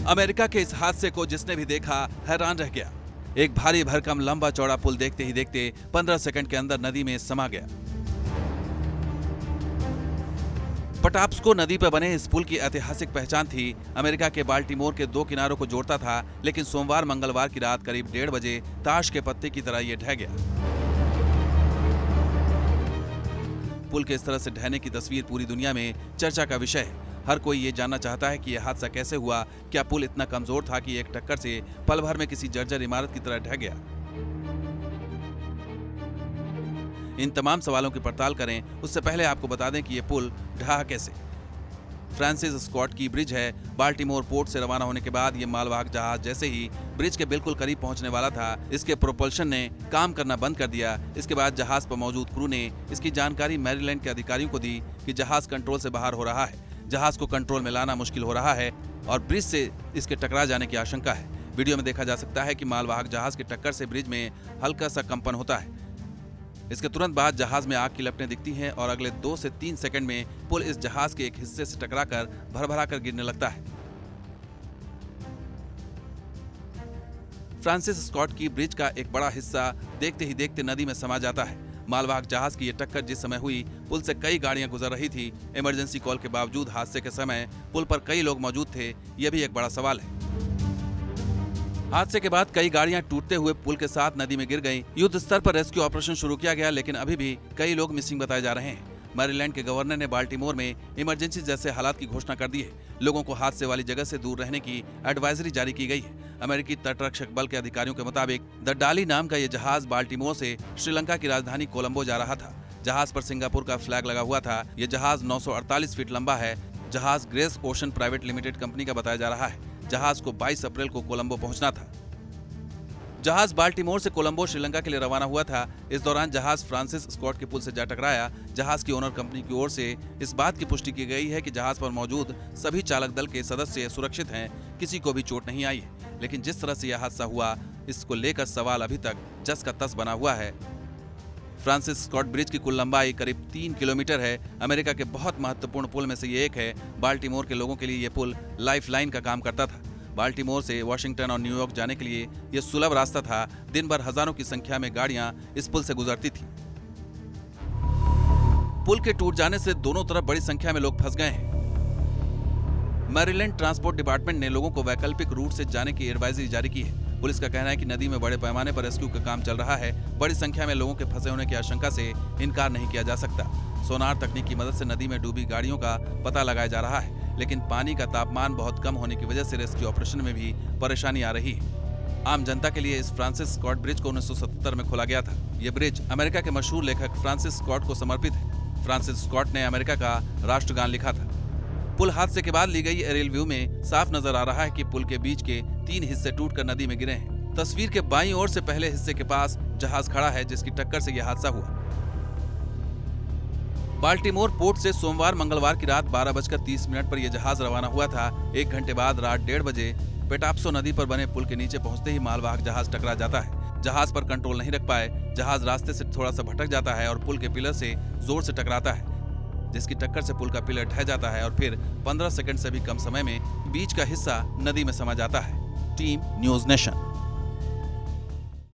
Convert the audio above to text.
America के इस हादसे को जिसने भी देखा हैरान रह गया। एक भारी भरकम लंबा चौड़ा पुल देखते ही देखते 15 सेकंड के अंदर नदी में समा गया। पटाप्सको नदी पर बने इस पुल की ऐतिहासिक पहचान थी। अमेरिका के बाल्टीमोर के दो किनारों को जोड़ता था, लेकिन सोमवार मंगलवार की रात करीब 1:30 बजे ताश के पत्ते की तरह यह ढह गया। पुल के इस तरह से ढहने की तस्वीर पूरी दुनिया में चर्चा का विषय है। हर कोई ये जानना चाहता है कि यह हादसा कैसे हुआ। क्या पुल इतना कमजोर था कि एक टक्कर से पल भर में किसी जर्जर इमारत की तरह ढह गया? इन तमाम सवालों की पड़ताल करें उससे पहले आपको बता दें कि यह पुल ढहा कैसे। फ्रांसिस स्कॉट की ब्रिज है। बाल्टीमोर पोर्ट से रवाना होने के बाद यह मालवाहक जहाज जैसे ही ब्रिज के बिल्कुल करीब पहुंचने वाला था, इसके प्रोपल्शन ने काम करना बंद कर दिया। इसके बाद जहाज पर मौजूद क्रू ने इसकी जानकारी मैरीलैंड के अधिकारियों को दी कि जहाज कंट्रोल से बाहर हो रहा है, जहाज को कंट्रोल में लाना मुश्किल हो रहा है और ब्रिज से इसके टकरा जाने की आशंका है। वीडियो में देखा जा सकता है कि मालवाहक जहाज के टक्कर से ब्रिज में हल्का सा कंपन होता है। इसके तुरंत बाद जहाज में आग की लपटें दिखती हैं और अगले 2 से 3 सेकंड में पुल इस जहाज के एक हिस्से से टकराकर भरभरा कर गिरने लगता है। फ्रांसिस स्कॉट की ब्रिज का एक बड़ा हिस्सा देखते ही देखते नदी में समा जाता है। मालवाहक जहाज की यह टक्कर जिस समय हुई, पुल से कई गाड़ियां गुजर रही थी। इमरजेंसी कॉल के बावजूद हादसे के समय पुल पर कई लोग मौजूद थे, यह भी एक बड़ा सवाल है। हादसे के बाद कई गाड़ियां टूटते हुए पुल के साथ नदी में गिर गईं। युद्ध स्तर पर रेस्क्यू ऑपरेशन शुरू किया गया, लेकिन अभी भी कई लोग मिसिंग बताए जा रहे हैं। मैरीलैंड के गवर्नर ने बाल्टीमोर में इमरजेंसी जैसे हालात की घोषणा कर दी है। लोगों को हादसे वाली जगह से दूर रहने की एडवाइजरी जारी की गई है। अमेरिकी तटरक्षक बल के अधिकारियों के मुताबिक द डाली नाम का यह जहाज बाल्टीमोर से श्रीलंका की राजधानी कोलंबो जा रहा था। जहाज पर सिंगापुर का फ्लैग लगा हुआ था। यह जहाज 948 फीट लंबा है। जहाज grace ocean private limited company का बताया जा रहा है। जहाज को 22 अप्रैल को कोलंबो पहुंचना था। जहाज बाल्टीमोर से कोलंबो श्रीलंका के लिए रवाना हुआ था। इस दौरान जहाज फ्रांसिस स्कॉट के पुल से जा टकराया। जहाज की ओनर कंपनी की ओर से इस बात की पुष्टि की गई है कि जहाज पर मौजूद सभी चालक दल के सदस्य सुरक्षित हैं, किसी को भी चोट नहीं आई है। लेकिन जिस तरह से यह हादसा हुआ, इसको लेकर सवाल अभी तक जस का तस बना हुआ है। फ्रांसिस स्कॉट ब्रिज की कुल लंबाई करीब 3 किलोमीटर है। अमेरिका के बहुत महत्वपूर्ण पुल में से ये एक है। बाल्टीमोर के लोगों के लिए यह पुल लाइफलाइन का काम करता था। बाल्टीमोर से वाशिंगटन और न्यूयॉर्क जाने के लिए यह सुलभ रास्ता था। दिन भर हजारों की संख्या में गाड़ियां इस पुल से गुजरती थी। पुल के टूट जाने से दोनों तरफ बड़ी संख्या में लोग फंस गए हैं। मैरीलैंड ट्रांसपोर्ट डिपार्टमेंट ने लोगों को वैकल्पिक रूट से जाने की एडवाइजरी जारी की है। पुलिस का कहना है कि नदी में बड़े पैमाने पर रेस्क्यू का काम चल रहा है। बड़ी संख्या में लोगों के फंसे होने की आशंका से इनकार नहीं किया जा सकता। सोनार तकनीक की मदद से नदी में डूबी गाड़ियों का पता लगाया जा रहा है, लेकिन पानी का तापमान बहुत कम होने की वजह से रेस्क्यू ऑपरेशन में भी परेशानी आ रही है। आम जनता के लिए इस फ्रांसिस स्कॉट ब्रिज को 1977 में खोला गया था। यह ब्रिज अमेरिका के मशहूर लेखक फ्रांसिस स्कॉट को समर्पित है। फ्रांसिस स्कॉट ने अमेरिका का राष्ट्रगान लिखा था। पुल हादसे के बाद ली गई एरियल व्यू में साफ नजर आ रहा है कि पुल के बीच के 3 हिस्से टूटकर नदी में गिरे हैं। तस्वीर के बाईं ओर से पहले हिस्से के पास जहाज खड़ा है, जिसकी टक्कर से यह हादसा हुआ। बाल्टीमोर पोर्ट से सोमवार मंगलवार की रात 12:30 पर यह जहाज रवाना हुआ था। 1 घंटे बाद रात 1:30 बजे पेटाप्सो नदी पर बने पुल के नीचे पहुंचते ही मालवाहक जहाज टकरा जाता है। जहाज पर कंट्रोल नहीं रख पाए, जहाज रास्ते से थोड़ा सा भटक जाता है और पुल के पिलर से जोर से टकराता है, जिसकी टक्कर से पुल का पिलर ढह जाता है और फिर 15 सेकंड से भी कम समय में बीच का हिस्सा नदी में समा जाता है। Team news nation.